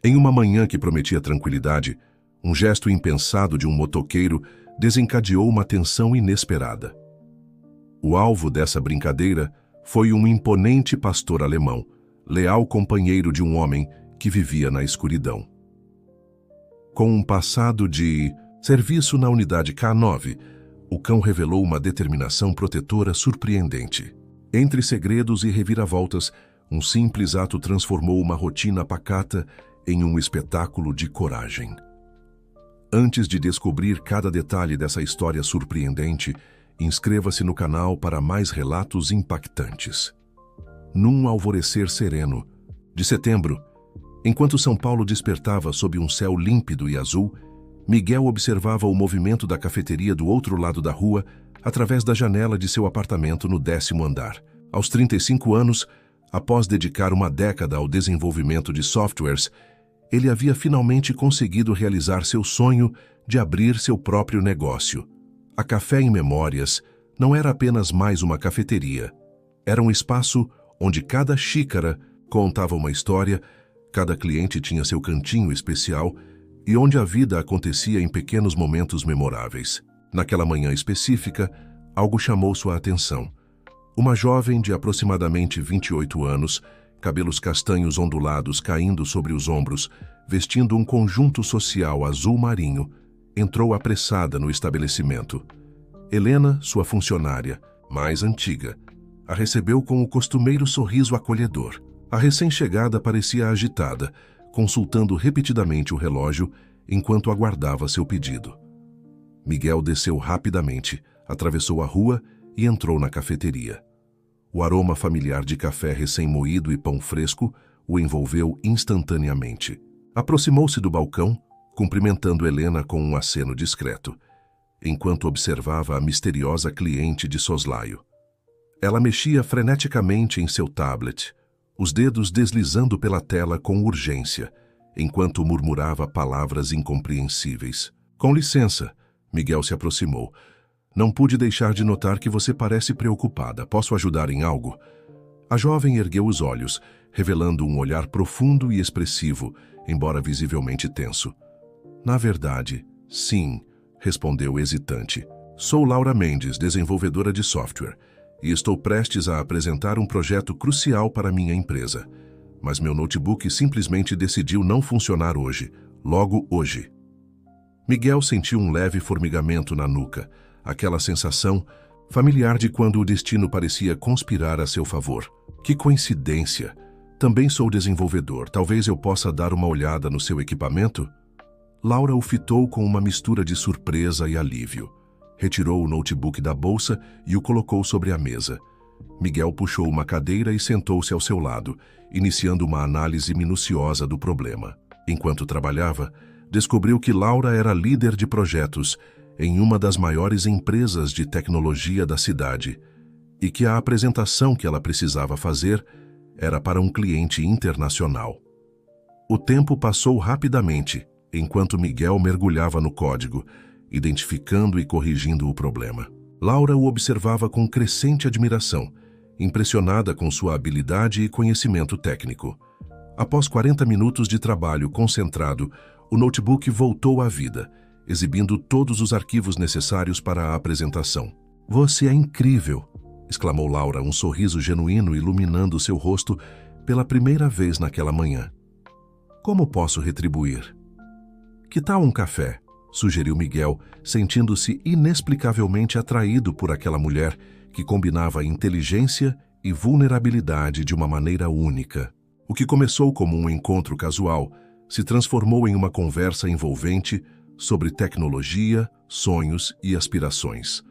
Em uma manhã que prometia tranquilidade, um gesto impensado de um motoqueiro desencadeou uma tensão inesperada. O alvo dessa brincadeira foi um imponente pastor alemão, leal companheiro de um homem que vivia na escuridão. Com um passado de serviço na unidade K9, o cão revelou uma determinação protetora surpreendente. Entre segredos e reviravoltas, um simples ato transformou uma rotina pacata em um espetáculo de coragem. Antes de descobrir cada detalhe dessa história surpreendente, inscreva-se no canal para mais relatos impactantes. Num alvorecer sereno de setembro, enquanto São Paulo despertava sob um céu límpido e azul, Miguel observava o movimento da cafeteria do outro lado da rua através da janela de seu apartamento no 10º andar. Aos 35 anos, após dedicar uma década ao desenvolvimento de softwares, ele havia finalmente conseguido realizar seu sonho de abrir seu próprio negócio. A Café em Memórias não era apenas mais uma cafeteria. Era um espaço onde cada xícara contava uma história, cada cliente tinha seu cantinho especial e onde a vida acontecia em pequenos momentos memoráveis. Naquela manhã específica, algo chamou sua atenção. Uma jovem de aproximadamente 28 anos, cabelos castanhos ondulados caindo sobre os ombros, vestindo um conjunto social azul marinho, entrou apressada no estabelecimento. Helena, sua funcionária, mais antiga, a recebeu com o costumeiro sorriso acolhedor. A recém-chegada parecia agitada, consultando repetidamente o relógio enquanto aguardava seu pedido. Miguel desceu rapidamente, atravessou a rua e entrou na cafeteria. O aroma familiar de café recém-moído e pão fresco o envolveu instantaneamente. Aproximou-se do balcão, cumprimentando Helena com um aceno discreto, enquanto observava a misteriosa cliente de soslaio. Ela mexia freneticamente em seu tablet, os dedos deslizando pela tela com urgência, enquanto murmurava palavras incompreensíveis. "Com licença", Miguel se aproximou. "Não pude deixar de notar que você parece preocupada. Posso ajudar em algo?" A jovem ergueu os olhos, revelando um olhar profundo e expressivo, embora visivelmente tenso. "Na verdade, sim", respondeu hesitante. "Sou Laura Mendes, desenvolvedora de software, e estou prestes a apresentar um projeto crucial para minha empresa. Mas meu notebook simplesmente decidiu não funcionar hoje, logo hoje." Miguel sentiu um leve formigamento na nuca, aquela sensação familiar de quando o destino parecia conspirar a seu favor. "Que coincidência! Também sou desenvolvedor. Talvez eu possa dar uma olhada no seu equipamento?" Laura o fitou com uma mistura de surpresa e alívio. Retirou o notebook da bolsa e o colocou sobre a mesa. Miguel puxou uma cadeira e sentou-se ao seu lado, iniciando uma análise minuciosa do problema. Enquanto trabalhava, descobriu que Laura era líder de projetos em uma das maiores empresas de tecnologia da cidade e que a apresentação que ela precisava fazer era para um cliente internacional. O tempo passou rapidamente enquanto Miguel mergulhava no código, identificando e corrigindo o problema. Laura o observava com crescente admiração, impressionada com sua habilidade e conhecimento técnico. Após 40 minutos de trabalho concentrado, o notebook voltou à vida, exibindo todos os arquivos necessários para a apresentação. "Você é incrível!", exclamou Laura, um sorriso genuíno iluminando seu rosto pela primeira vez naquela manhã. "Como posso retribuir?" "Que tal um café?", sugeriu Miguel, sentindo-se inexplicavelmente atraído por aquela mulher que combinava inteligência e vulnerabilidade de uma maneira única. O que começou como um encontro casual se transformou em uma conversa envolvente sobre tecnologia, sonhos e aspirações.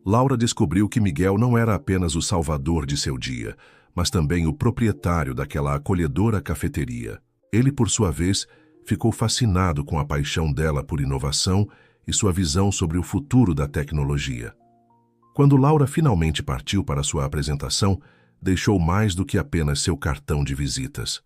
Laura descobriu que Miguel não era apenas o salvador de seu dia, mas também o proprietário daquela acolhedora cafeteria. Ele, por sua vez, ficou fascinado com a paixão dela por inovação e sua visão sobre o futuro da tecnologia. Quando Laura finalmente partiu para sua apresentação, deixou mais do que apenas seu cartão de visitas.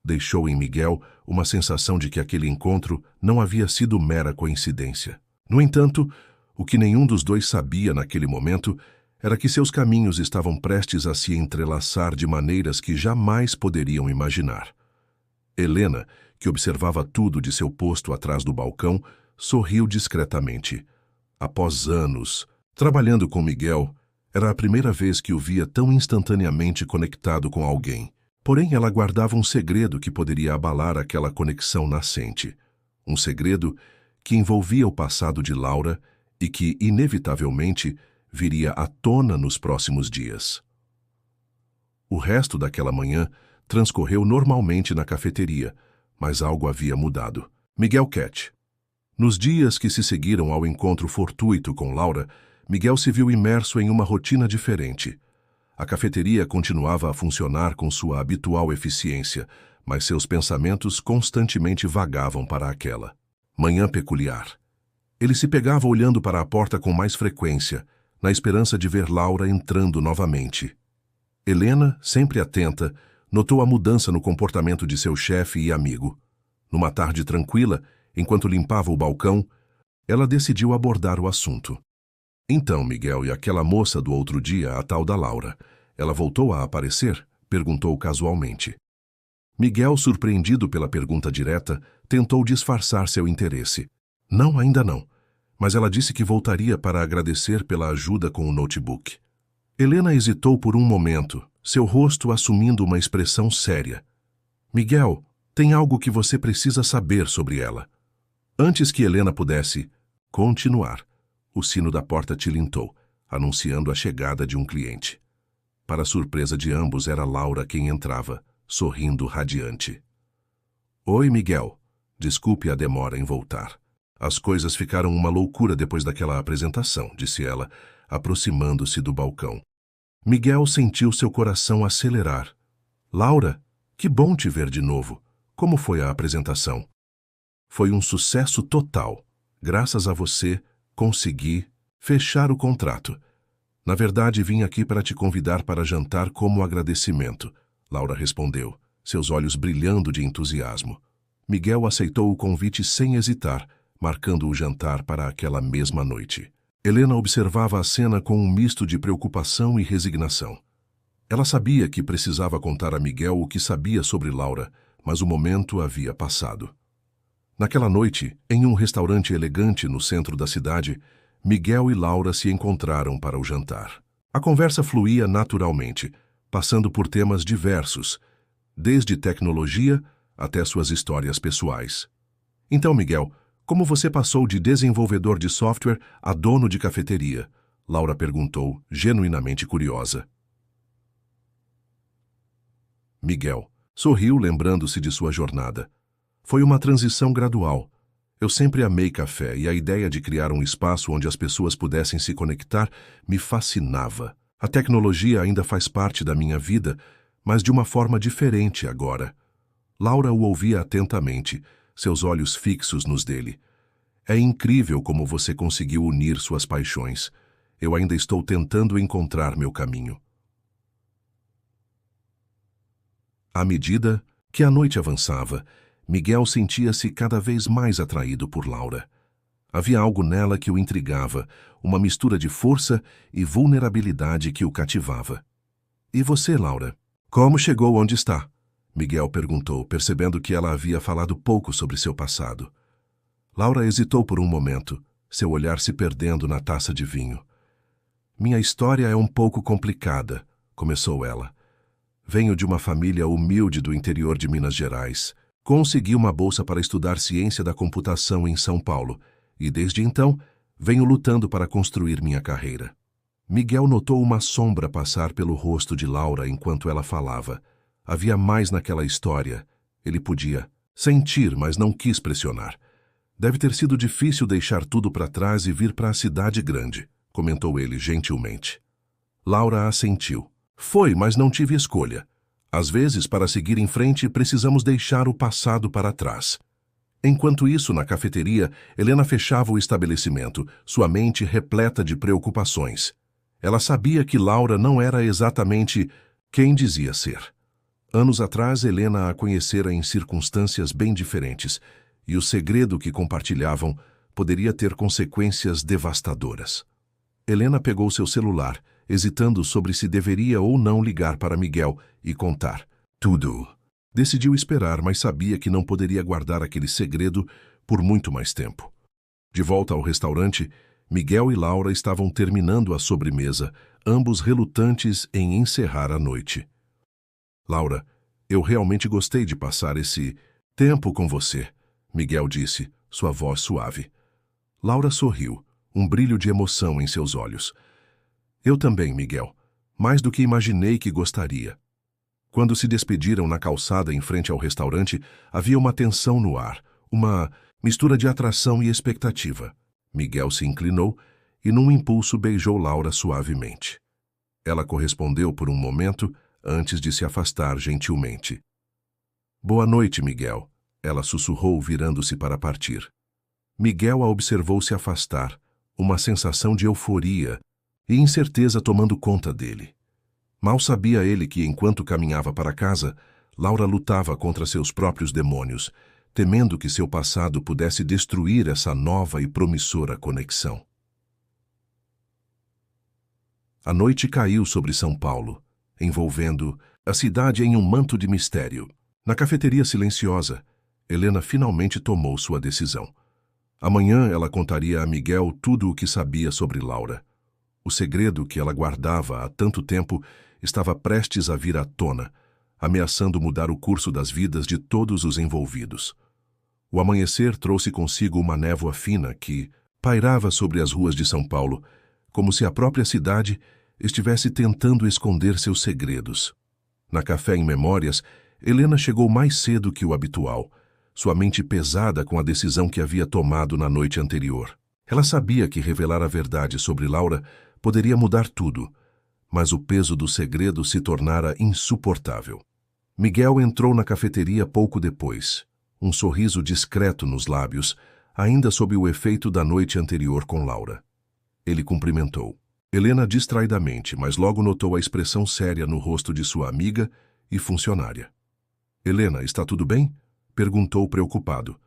Deixou em Miguel uma sensação de que aquele encontro não havia sido mera coincidência. No entanto, o que nenhum dos dois sabia naquele momento era que seus caminhos estavam prestes a se entrelaçar de maneiras que jamais poderiam imaginar. Helena, que observava tudo de seu posto atrás do balcão, sorriu discretamente. Após anos, trabalhando com Miguel, era a primeira vez que o via tão instantaneamente conectado com alguém. Porém, ela guardava um segredo que poderia abalar aquela conexão nascente. Um segredo que envolvia o passado de Laura e que, inevitavelmente, viria à tona nos próximos dias. O resto daquela manhã transcorreu normalmente na cafeteria, mas algo havia mudado. Miguel Cat. Nos dias que se seguiram ao encontro fortuito com Laura, Miguel se viu imerso em uma rotina diferente. A cafeteria continuava a funcionar com sua habitual eficiência, mas seus pensamentos constantemente vagavam para aquela manhã peculiar. Ele se pegava olhando para a porta com mais frequência, na esperança de ver Laura entrando novamente. Helena, sempre atenta, notou a mudança no comportamento de seu chefe e amigo. Numa tarde tranquila, enquanto limpava o balcão, ela decidiu abordar o assunto. Então, Miguel, e aquela moça do outro dia, a tal da Laura, ela voltou a aparecer? Perguntou casualmente. Miguel, surpreendido pela pergunta direta, tentou disfarçar seu interesse. Não, ainda não. Mas ela disse que voltaria para agradecer pela ajuda com o notebook. Helena hesitou por um momento, seu rosto assumindo uma expressão séria. Miguel, tem algo que você precisa saber sobre ela. Antes que Helena pudesse continuar, o sino da porta tilintou, anunciando a chegada de um cliente. Para surpresa de ambos, era Laura quem entrava, sorrindo radiante. Oi, Miguel. Desculpe a demora em voltar. As coisas ficaram uma loucura depois daquela apresentação, disse ela, aproximando-se do balcão. Miguel sentiu seu coração acelerar. Laura, que bom te ver de novo. Como foi a apresentação? Foi um sucesso total. Graças a você, consegui fechar o contrato. Na verdade, vim aqui para te convidar para jantar como agradecimento, Laura respondeu, seus olhos brilhando de entusiasmo. Miguel aceitou o convite sem hesitar, marcando o jantar para aquela mesma noite. Helena observava a cena com um misto de preocupação e resignação. Ela sabia que precisava contar a Miguel o que sabia sobre Laura, mas o momento havia passado. Naquela noite, em um restaurante elegante no centro da cidade, Miguel e Laura se encontraram para o jantar. A conversa fluía naturalmente, passando por temas diversos, desde tecnologia até suas histórias pessoais. Então, Miguel, como você passou de desenvolvedor de software a dono de cafeteria? Laura perguntou, genuinamente curiosa. Miguel sorriu, lembrando-se de sua jornada. Foi uma transição gradual. Eu sempre amei café e a ideia de criar um espaço onde as pessoas pudessem se conectar me fascinava. A tecnologia ainda faz parte da minha vida, mas de uma forma diferente agora. Laura o ouvia atentamente, seus olhos fixos nos dele. É incrível como você conseguiu unir suas paixões. Eu ainda estou tentando encontrar meu caminho. À medida que a noite avançava, Miguel sentia-se cada vez mais atraído por Laura. Havia algo nela que o intrigava, uma mistura de força e vulnerabilidade que o cativava. E você, Laura? Como chegou onde está? Miguel perguntou, percebendo que ela havia falado pouco sobre seu passado. Laura hesitou por um momento, seu olhar se perdendo na taça de vinho. Minha história é um pouco complicada, começou ela. Venho de uma família humilde do interior de Minas Gerais. Consegui uma bolsa para estudar ciência da computação em São Paulo e, desde então, venho lutando para construir minha carreira. Miguel notou uma sombra passar pelo rosto de Laura enquanto ela falava. Havia mais naquela história. Ele podia sentir, mas não quis pressionar. Deve ter sido difícil deixar tudo para trás e vir para a cidade grande, comentou ele gentilmente. Laura assentiu. Foi, mas não tive escolha. Às vezes, para seguir em frente, precisamos deixar o passado para trás. Enquanto isso, na cafeteria, Helena fechava o estabelecimento, sua mente repleta de preocupações. Ela sabia que Laura não era exatamente quem dizia ser. Anos atrás, Helena a conhecera em circunstâncias bem diferentes, e o segredo que compartilhavam poderia ter consequências devastadoras. Helena pegou seu celular, hesitando sobre se deveria ou não ligar para Miguel e contar tudo. Decidiu esperar, mas sabia que não poderia guardar aquele segredo por muito mais tempo. De volta ao restaurante, Miguel e Laura estavam terminando a sobremesa, ambos relutantes em encerrar a noite. Laura, eu realmente gostei de passar esse tempo com você, Miguel disse, sua voz suave. Laura sorriu, um brilho de emoção em seus olhos. Eu também, Miguel, mais do que imaginei que gostaria. Quando se despediram na calçada em frente ao restaurante, havia uma tensão no ar, uma mistura de atração e expectativa. Miguel se inclinou e, num impulso, beijou Laura suavemente. Ela correspondeu por um momento antes de se afastar gentilmente. Boa noite, Miguel, ela sussurrou, virando-se para partir. Miguel a observou se afastar, uma sensação de euforia e incerteza tomando conta dele. Mal sabia ele que, enquanto caminhava para casa, Laura lutava contra seus próprios demônios, temendo que seu passado pudesse destruir essa nova e promissora conexão. A noite caiu sobre São Paulo, envolvendo a cidade em um manto de mistério. Na cafeteria silenciosa, Helena finalmente tomou sua decisão. Amanhã ela contaria a Miguel tudo o que sabia sobre Laura. O segredo que ela guardava há tanto tempo estava prestes a vir à tona, ameaçando mudar o curso das vidas de todos os envolvidos. O amanhecer trouxe consigo uma névoa fina que pairava sobre as ruas de São Paulo, como se a própria cidade estivesse tentando esconder seus segredos. Na Café em Memórias, Helena chegou mais cedo que o habitual, sua mente pesada com a decisão que havia tomado na noite anterior. Ela sabia que revelar a verdade sobre Laura poderia mudar tudo, mas o peso do segredo se tornara insuportável. Miguel entrou na cafeteria pouco depois, um sorriso discreto nos lábios, ainda sob o efeito da noite anterior com Laura. Ele cumprimentou Helena distraidamente, mas logo notou a expressão séria no rosto de sua amiga e funcionária. Helena, está tudo bem? Perguntou preocupado.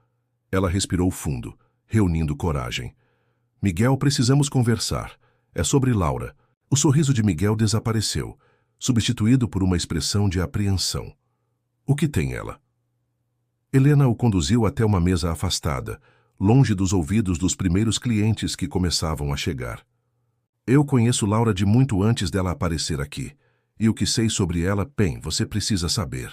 Ela respirou fundo, reunindo coragem. Miguel, precisamos conversar. É sobre Laura. O sorriso de Miguel desapareceu, substituído por uma expressão de apreensão. O que tem ela? Helena o conduziu até uma mesa afastada, longe dos ouvidos dos primeiros clientes que começavam a chegar. Eu conheço Laura de muito antes dela aparecer aqui, e o que sei sobre ela, bem, você precisa saber.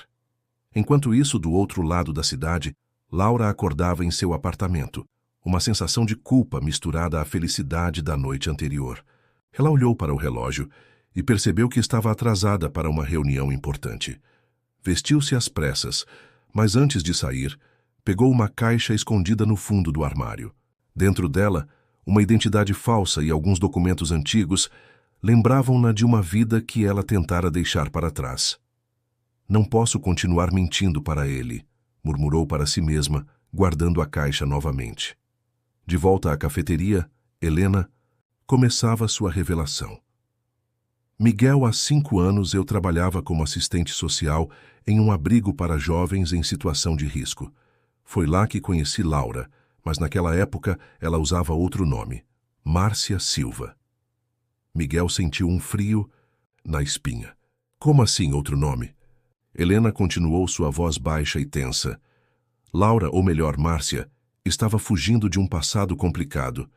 Enquanto isso, do outro lado da cidade, Laura acordava em seu apartamento, uma sensação de culpa misturada à felicidade da noite anterior. Ela olhou para o relógio e percebeu que estava atrasada para uma reunião importante. Vestiu-se às pressas, mas antes de sair, pegou uma caixa escondida no fundo do armário. Dentro dela, uma identidade falsa e alguns documentos antigos lembravam-na de uma vida que ela tentara deixar para trás. Não posso continuar mentindo para ele, murmurou para si mesma, guardando a caixa novamente. De volta à cafeteria, Helena começava sua revelação. Miguel, há 5 anos, eu trabalhava como assistente social em um abrigo para jovens em situação de risco. Foi lá que conheci Laura, mas naquela época ela usava outro nome, Márcia Silva. Miguel sentiu um frio na espinha. Como assim outro nome? Helena continuou, sua voz baixa e tensa. Laura, ou melhor, Márcia, estava fugindo de um passado complicado.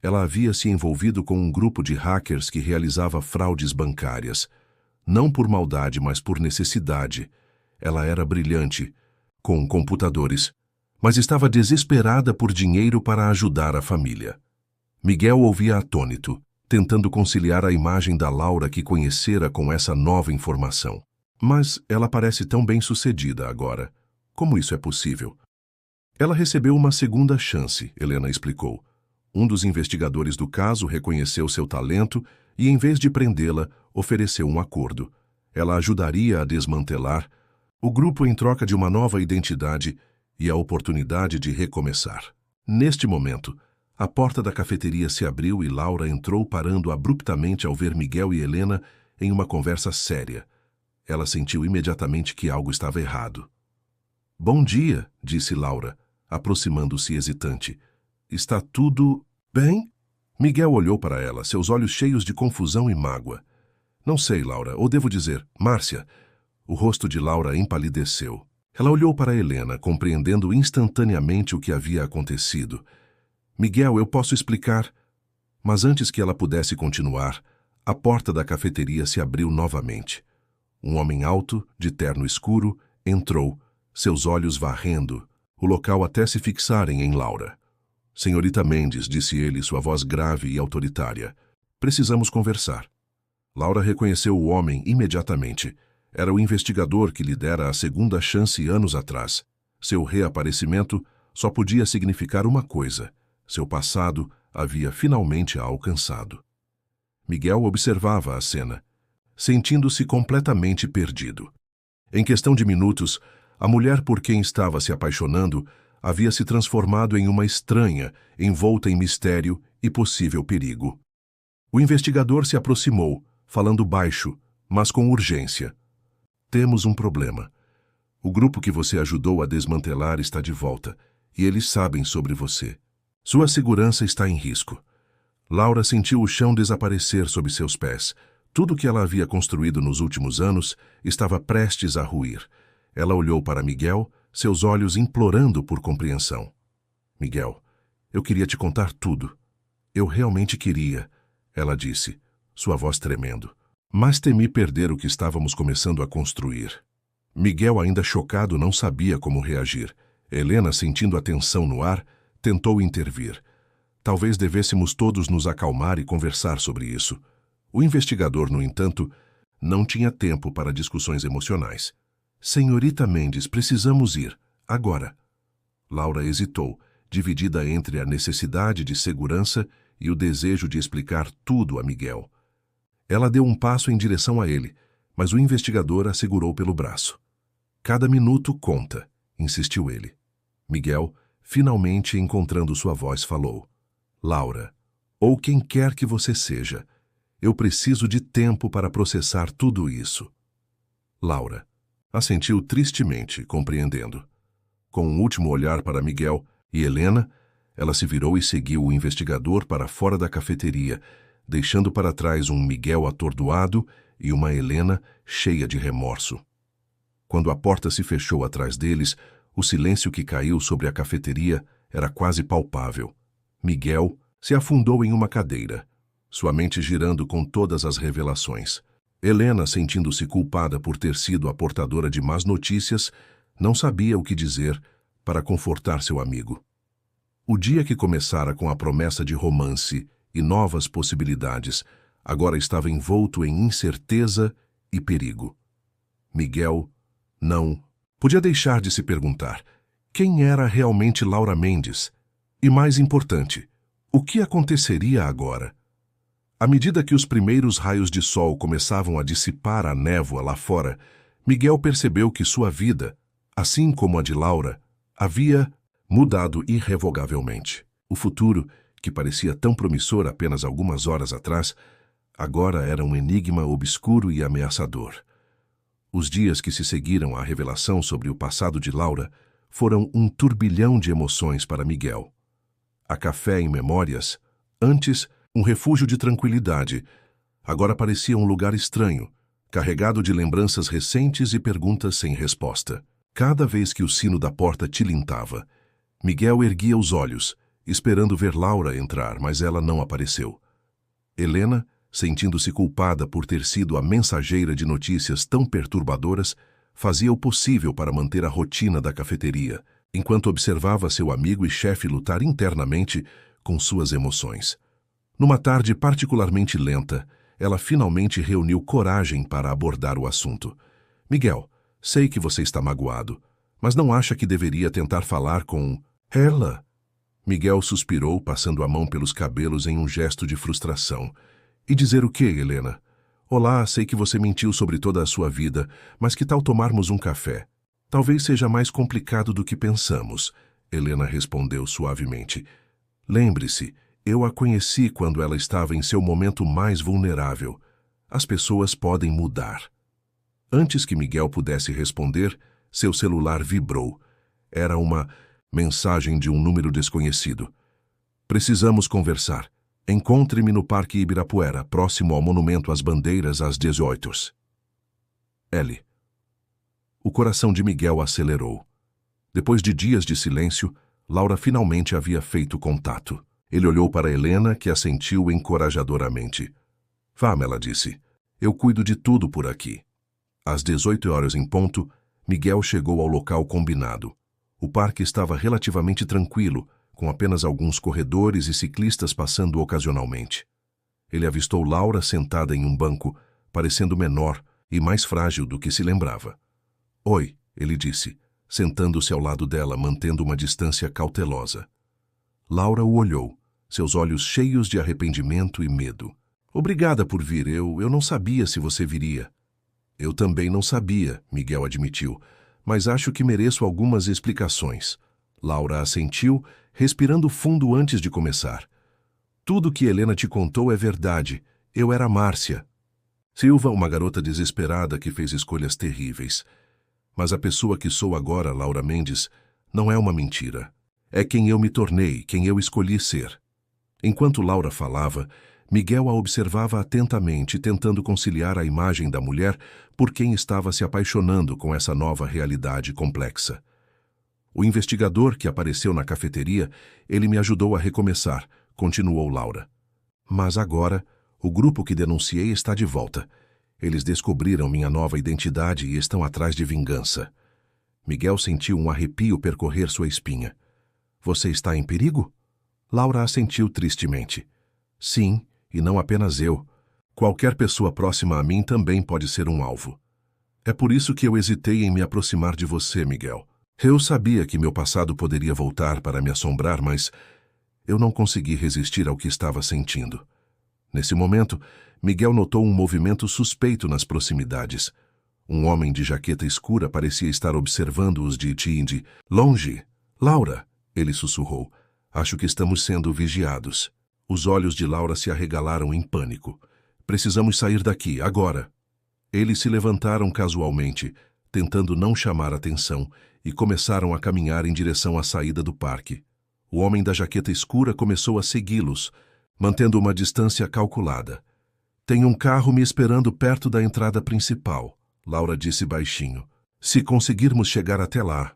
Ela havia se envolvido com um grupo de hackers que realizava fraudes bancárias. Não por maldade, mas por necessidade. Ela era brilhante, com computadores, mas estava desesperada por dinheiro para ajudar a família. Miguel ouvia atônito, tentando conciliar a imagem da Laura que conhecera com essa nova informação. Mas ela parece tão bem-sucedida agora. Como isso é possível? Ela recebeu uma segunda chance, Helena explicou. Um dos investigadores do caso reconheceu seu talento e, em vez de prendê-la, ofereceu um acordo. Ela ajudaria a desmantelar o grupo em troca de uma nova identidade e a oportunidade de recomeçar. Neste momento, a porta da cafeteria se abriu e Laura entrou, parando abruptamente ao ver Miguel e Helena em uma conversa séria. Ela sentiu imediatamente que algo estava errado. Bom dia, disse Laura, aproximando-se hesitante. Está tudo bem? Miguel olhou para ela, seus olhos cheios de confusão e mágoa. Não sei, Laura, ou devo dizer, Márcia. O rosto de Laura empalideceu. Ela olhou para Helena, compreendendo instantaneamente o que havia acontecido. Miguel, eu posso explicar. Mas antes que ela pudesse continuar, a porta da cafeteria se abriu novamente. Um homem alto, de terno escuro, entrou, seus olhos varrendo, o local até se fixarem em Laura. Senhorita Mendes, disse ele, sua voz grave e autoritária. Precisamos conversar. Laura reconheceu o homem imediatamente. Era o investigador que lhe dera a segunda chance anos atrás. Seu reaparecimento só podia significar uma coisa. Seu passado havia finalmente a alcançado. Miguel observava a cena, sentindo-se completamente perdido. Em questão de minutos, a mulher por quem estava se apaixonando havia se transformado em uma estranha, envolta em mistério e possível perigo. O investigador se aproximou, falando baixo, mas com urgência. Temos um problema. O grupo que você ajudou a desmantelar está de volta, e eles sabem sobre você. Sua segurança está em risco. Laura sentiu o chão desaparecer sob seus pés. Tudo o que ela havia construído nos últimos anos estava prestes a ruir. Ela olhou para Miguel, seus olhos implorando por compreensão. Miguel, eu queria te contar tudo. Eu realmente queria, ela disse, sua voz tremendo. Mas temi perder o que estávamos começando a construir. Miguel, ainda chocado, não sabia como reagir. Helena, sentindo a tensão no ar, tentou intervir. Talvez devêssemos todos nos acalmar e conversar sobre isso. O investigador, no entanto, não tinha tempo para discussões emocionais. Senhorita Mendes, precisamos ir. Agora. Laura hesitou, dividida entre a necessidade de segurança e o desejo de explicar tudo a Miguel. Ela deu um passo em direção a ele, mas o investigador a segurou pelo braço. Cada minuto conta, insistiu ele. Miguel, finalmente encontrando sua voz, falou. Laura, ou quem quer que você seja, eu preciso de tempo para processar tudo isso. Laura assentiu tristemente, compreendendo. Com um último olhar para Miguel e Helena, ela se virou e seguiu o investigador para fora da cafeteria, deixando para trás um Miguel atordoado e uma Helena cheia de remorso. Quando a porta se fechou atrás deles, o silêncio que caiu sobre a cafeteria era quase palpável. Miguel se afundou em uma cadeira, sua mente girando com todas as revelações. Helena, sentindo-se culpada por ter sido a portadora de más notícias, não sabia o que dizer para confortar seu amigo. O dia que começara com a promessa de romance e novas possibilidades, agora estava envolto em incerteza e perigo. Miguel não podia deixar de se perguntar quem era realmente Laura Mendes e, mais importante, o que aconteceria agora. À medida que os primeiros raios de sol começavam a dissipar a névoa lá fora, Miguel percebeu que sua vida, assim como a de Laura, havia mudado irrevogavelmente. O futuro, que parecia tão promissor apenas algumas horas atrás, agora era um enigma obscuro e ameaçador. Os dias que se seguiram à revelação sobre o passado de Laura foram um turbilhão de emoções para Miguel. A Café em Memórias, antes um refúgio de tranquilidade, agora parecia um lugar estranho, carregado de lembranças recentes e perguntas sem resposta. Cada vez que o sino da porta tilintava, Miguel erguia os olhos, esperando ver Laura entrar, mas ela não apareceu. Helena, sentindo-se culpada por ter sido a mensageira de notícias tão perturbadoras, fazia o possível para manter a rotina da cafeteria, enquanto observava seu amigo e chefe lutar internamente com suas emoções. Numa tarde particularmente lenta, ela finalmente reuniu coragem para abordar o assunto. Miguel, sei que você está magoado, mas não acha que deveria tentar falar com ela? Miguel suspirou, passando a mão pelos cabelos em um gesto de frustração. E dizer o quê, Helena? Olá, sei que você mentiu sobre toda a sua vida, mas que tal tomarmos um café? Talvez seja mais complicado do que pensamos, Helena respondeu suavemente. Lembre-se, eu a conheci quando ela estava em seu momento mais vulnerável. As pessoas podem mudar. Antes que Miguel pudesse responder, seu celular vibrou. Era uma mensagem de um número desconhecido. Precisamos conversar. Encontre-me no Parque Ibirapuera, próximo ao Monumento às Bandeiras, às 18h. L. O coração de Miguel acelerou. Depois de dias de silêncio, Laura finalmente havia feito contato. Ele olhou para Helena, que assentiu encorajadoramente. Vá, ela disse. Eu cuido de tudo por aqui. Às 18 horas em ponto, Miguel chegou ao local combinado. O parque estava relativamente tranquilo, com apenas alguns corredores e ciclistas passando ocasionalmente. Ele avistou Laura sentada em um banco, parecendo menor e mais frágil do que se lembrava. Oi, ele disse, sentando-se ao lado dela, mantendo uma distância cautelosa. Laura o olhou, seus olhos cheios de arrependimento e medo. Obrigada por vir, eu não sabia se você viria. Eu também não sabia, Miguel admitiu, mas acho que mereço algumas explicações. Laura assentiu, respirando fundo antes de começar. Tudo que Helena te contou é verdade. Eu era Márcia. Silva, uma garota desesperada que fez escolhas terríveis. Mas a pessoa que sou agora, Laura Mendes, não é uma mentira. É quem eu me tornei, quem eu escolhi ser. Enquanto Laura falava, Miguel a observava atentamente, tentando conciliar a imagem da mulher por quem estava se apaixonando com essa nova realidade complexa. O investigador que apareceu na cafeteria, ele me ajudou a recomeçar, continuou Laura. Mas agora, o grupo que denunciei está de volta. Eles descobriram minha nova identidade e estão atrás de vingança. Miguel sentiu um arrepio percorrer sua espinha. Você está em perigo? Laura assentiu tristemente. Sim, e não apenas eu. Qualquer pessoa próxima a mim também pode ser um alvo. É por isso que eu hesitei em me aproximar de você, Miguel. Eu sabia que meu passado poderia voltar para me assombrar, mas eu não consegui resistir ao que estava sentindo. Nesse momento, Miguel notou um movimento suspeito nas proximidades. Um homem de jaqueta escura parecia estar observando-os de longe. Laura, ele sussurrou. Acho que estamos sendo vigiados. Os olhos de Laura se arregalaram em pânico. Precisamos sair daqui, agora. Eles se levantaram casualmente, tentando não chamar atenção, e começaram a caminhar em direção à saída do parque. O homem da jaqueta escura começou a segui-los, mantendo uma distância calculada. Tem um carro me esperando perto da entrada principal, Laura disse baixinho. Se conseguirmos chegar até lá.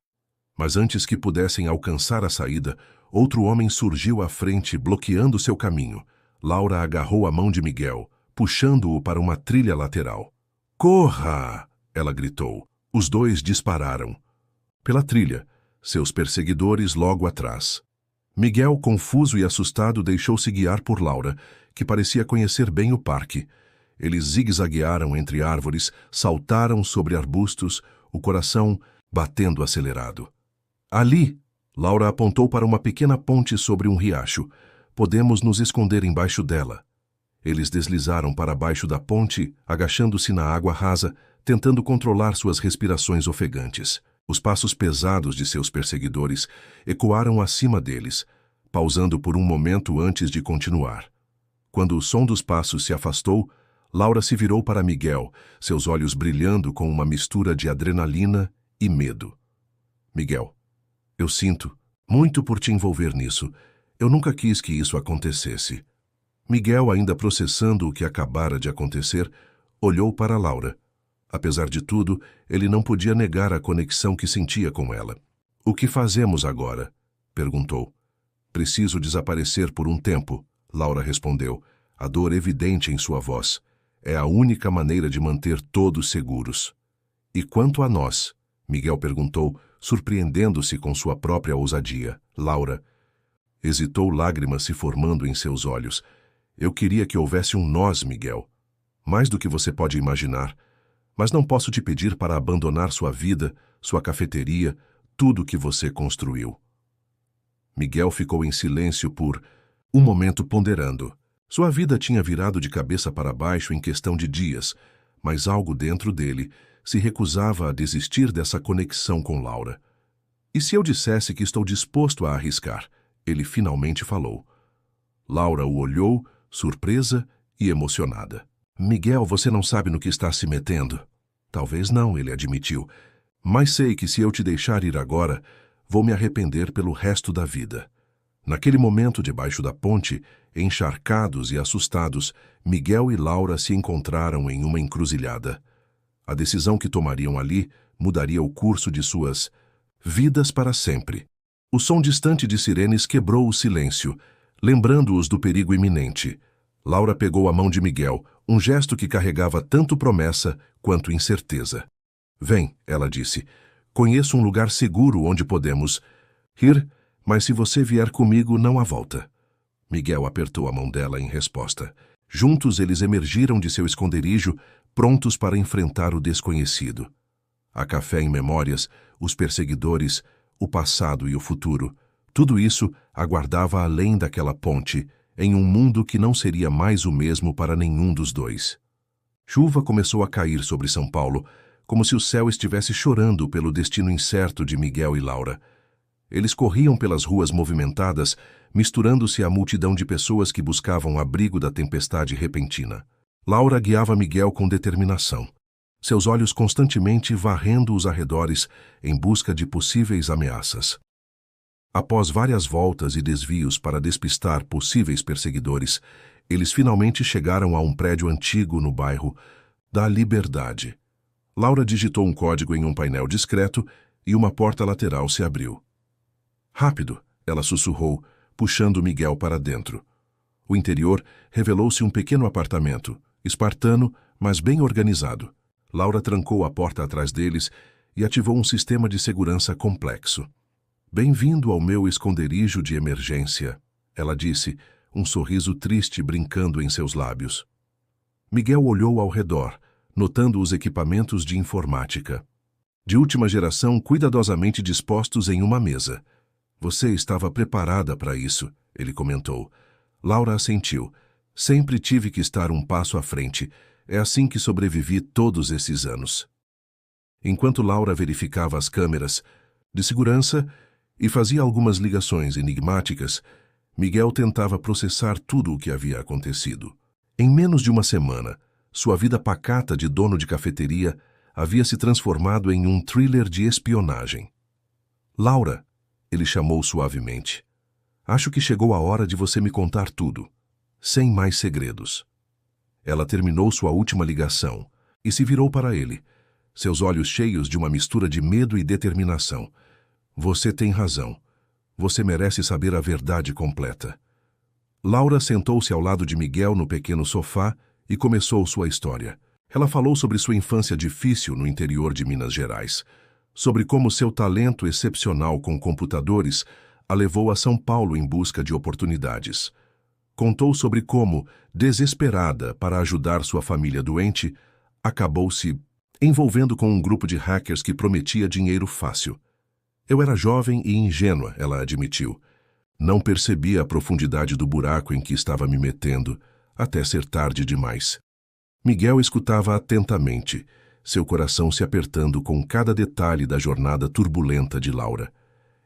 Mas antes que pudessem alcançar a saída, outro homem surgiu à frente, bloqueando seu caminho. Laura agarrou a mão de Miguel, puxando-o para uma trilha lateral. Corra! Ela gritou. Os dois dispararam. Pela trilha, seus perseguidores logo atrás. Miguel, confuso e assustado, deixou-se guiar por Laura, que parecia conhecer bem o parque. Eles zigue-zaguearam entre árvores, saltaram sobre arbustos, o coração batendo acelerado. Ali, Laura apontou para uma pequena ponte sobre um riacho. Podemos nos esconder embaixo dela. Eles deslizaram para baixo da ponte, agachando-se na água rasa, tentando controlar suas respirações ofegantes. Os passos pesados de seus perseguidores ecoaram acima deles, pausando por um momento antes de continuar. Quando o som dos passos se afastou, Laura se virou para Miguel, seus olhos brilhando com uma mistura de adrenalina e medo. Miguel, eu sinto muito por te envolver nisso. Eu nunca quis que isso acontecesse. Miguel, ainda processando o que acabara de acontecer, olhou para Laura. Apesar de tudo, ele não podia negar a conexão que sentia com ela. O que fazemos agora? Perguntou. Preciso desaparecer por um tempo, Laura respondeu, a dor evidente em sua voz. É a única maneira de manter todos seguros. E quanto a nós? Miguel perguntou, surpreendendo-se com sua própria ousadia. Laura hesitou, lágrimas se formando em seus olhos. Eu queria que houvesse um nós, Miguel. Mais do que você pode imaginar. Mas não posso te pedir para abandonar sua vida, sua cafeteria, tudo o que você construiu. Miguel ficou em silêncio por um momento, ponderando. Sua vida tinha virado de cabeça para baixo em questão de dias, mas algo dentro dele se recusava a desistir dessa conexão com Laura. E se eu dissesse que estou disposto a arriscar? Ele finalmente falou. Laura o olhou, surpresa e emocionada. Miguel, você não sabe no que está se metendo? Talvez não, ele admitiu. Mas sei que se eu te deixar ir agora, vou me arrepender pelo resto da vida. Naquele momento, debaixo da ponte, encharcados e assustados, Miguel e Laura se encontraram em uma encruzilhada. A decisão que tomariam ali mudaria o curso de suas vidas para sempre. O som distante de sirenes quebrou o silêncio, lembrando-os do perigo iminente. Laura pegou a mão de Miguel, um gesto que carregava tanto promessa quanto incerteza. Vem, ela disse. Conheço um lugar seguro onde podemos ir, mas se você vier comigo, não há volta. Miguel apertou a mão dela em resposta. Juntos eles emergiram de seu esconderijo, prontos para enfrentar o desconhecido. A café em memórias, os perseguidores, o passado e o futuro. Tudo isso aguardava além daquela ponte, em um mundo que não seria mais o mesmo para nenhum dos dois. Chuva começou a cair sobre São Paulo, como se o céu estivesse chorando pelo destino incerto de Miguel e Laura. Eles corriam pelas ruas movimentadas, misturando-se à multidão de pessoas que buscavam abrigo da tempestade repentina. Laura guiava Miguel com determinação, seus olhos constantemente varrendo os arredores em busca de possíveis ameaças. Após várias voltas e desvios para despistar possíveis perseguidores, eles finalmente chegaram a um prédio antigo no bairro da Liberdade. Laura digitou um código em um painel discreto e uma porta lateral se abriu. Rápido, ela sussurrou, puxando Miguel para dentro. O interior revelou-se um pequeno apartamento, espartano, mas bem organizado. Laura trancou a porta atrás deles e ativou um sistema de segurança complexo. Bem-vindo ao meu esconderijo de emergência, ela disse, um sorriso triste brincando em seus lábios. Miguel olhou ao redor, notando os equipamentos de informática. De última geração, cuidadosamente dispostos em uma mesa. Você estava preparada para isso, ele comentou. Laura assentiu. Sempre tive que estar um passo à frente. É assim que sobrevivi todos esses anos. Enquanto Laura verificava as câmeras de segurança e fazia algumas ligações enigmáticas, Miguel tentava processar tudo o que havia acontecido. Em menos de uma semana, sua vida pacata de dono de cafeteria havia se transformado em um thriller de espionagem. Laura, ele chamou suavemente. Acho que chegou a hora de você me contar tudo, sem mais segredos. Ela terminou sua última ligação e se virou para ele, seus olhos cheios de uma mistura de medo e determinação. Você tem razão. Você merece saber a verdade completa. Laura sentou-se ao lado de Miguel no pequeno sofá e começou sua história. Ela falou sobre sua infância difícil no interior de Minas Gerais, sobre como seu talento excepcional com computadores a levou a São Paulo em busca de oportunidades. Contou sobre como, desesperada para ajudar sua família doente, acabou se envolvendo com um grupo de hackers que prometia dinheiro fácil. Eu era jovem e ingênua, ela admitiu. Não percebia a profundidade do buraco em que estava me metendo, até ser tarde demais. Miguel escutava atentamente, seu coração se apertando com cada detalhe da jornada turbulenta de Laura.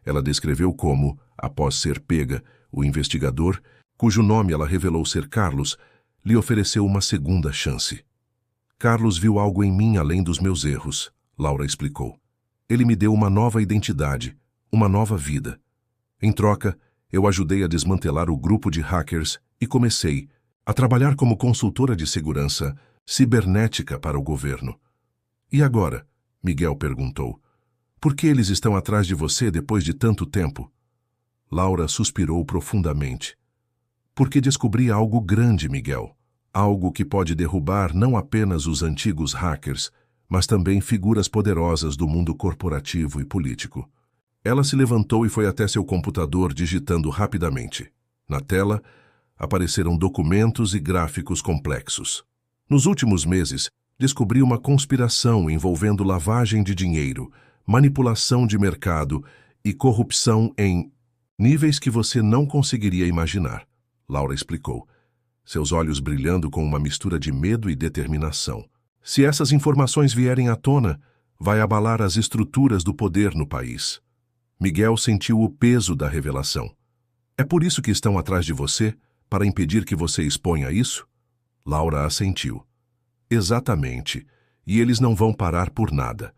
Ela descreveu como, após ser pega, o investigador, cujo nome ela revelou ser Carlos, lhe ofereceu uma segunda chance. Carlos viu algo em mim além dos meus erros, Laura explicou. Ele me deu uma nova identidade, uma nova vida. Em troca, eu ajudei a desmantelar o grupo de hackers e comecei a trabalhar como consultora de segurança cibernética para o governo. E agora? Miguel perguntou. Por que eles estão atrás de você depois de tanto tempo? Laura suspirou profundamente. Porque descobri algo grande, Miguel. Algo que pode derrubar não apenas os antigos hackers, mas também figuras poderosas do mundo corporativo e político. Ela se levantou e foi até seu computador digitando rapidamente. Na tela, apareceram documentos e gráficos complexos. Nos últimos meses, descobri uma conspiração envolvendo lavagem de dinheiro, manipulação de mercado e corrupção em níveis que você não conseguiria imaginar, Laura explicou, seus olhos brilhando com uma mistura de medo e determinação. Se essas informações vierem à tona, vai abalar as estruturas do poder no país. Miguel sentiu o peso da revelação. É por isso que estão atrás de você, para impedir que você exponha isso? Laura assentiu. Exatamente. E eles não vão parar por nada.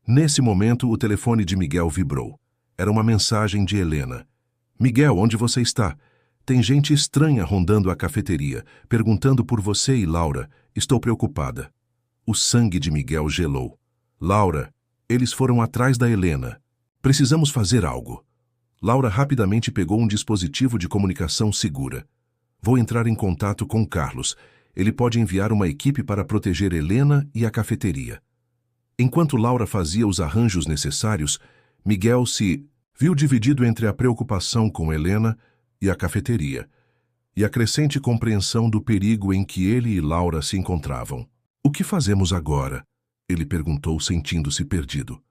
Nesse momento, o telefone de Miguel vibrou. Era uma mensagem de Helena. Miguel, onde você está? Tem gente estranha rondando a cafeteria, perguntando por você e Laura. Estou preocupada. O sangue de Miguel gelou. Laura, Eles foram atrás da Helena. Precisamos fazer algo. Laura rapidamente pegou um dispositivo de comunicação segura. Vou entrar em contato com Carlos. Ele pode enviar uma equipe para proteger Helena e a cafeteria. Enquanto Laura fazia os arranjos necessários, Miguel se viu dividido entre a preocupação com Helena e a cafeteria, e a crescente compreensão do perigo em que ele e Laura se encontravam. O que fazemos agora? Ele perguntou, sentindo-se perdido.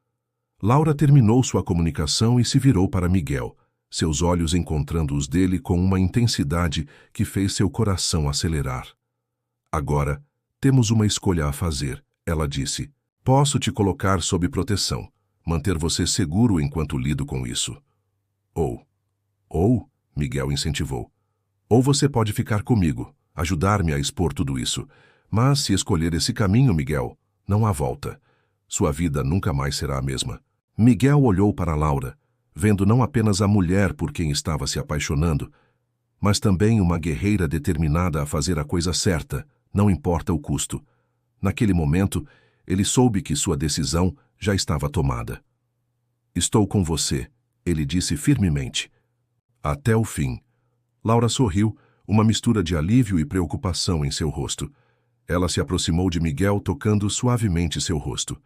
Laura terminou sua comunicação e se virou para Miguel, seus olhos encontrando os dele com uma intensidade que fez seu coração acelerar. Agora, temos uma escolha a fazer, ela disse. Posso te colocar sob proteção, manter você seguro enquanto lido com isso. Ou, Miguel incentivou. Ou você pode ficar comigo, ajudar-me a expor tudo isso. Mas se escolher esse caminho, Miguel, não há volta. Sua vida nunca mais será a mesma. Miguel olhou para Laura, vendo não apenas a mulher por quem estava se apaixonando, mas também uma guerreira determinada a fazer a coisa certa, não importa o custo. Naquele momento, ele soube que sua decisão já estava tomada. Estou com você, ele disse firmemente. Até o fim. Laura sorriu, uma mistura de alívio e preocupação em seu rosto. Ela se aproximou de Miguel, tocando suavemente seu rosto.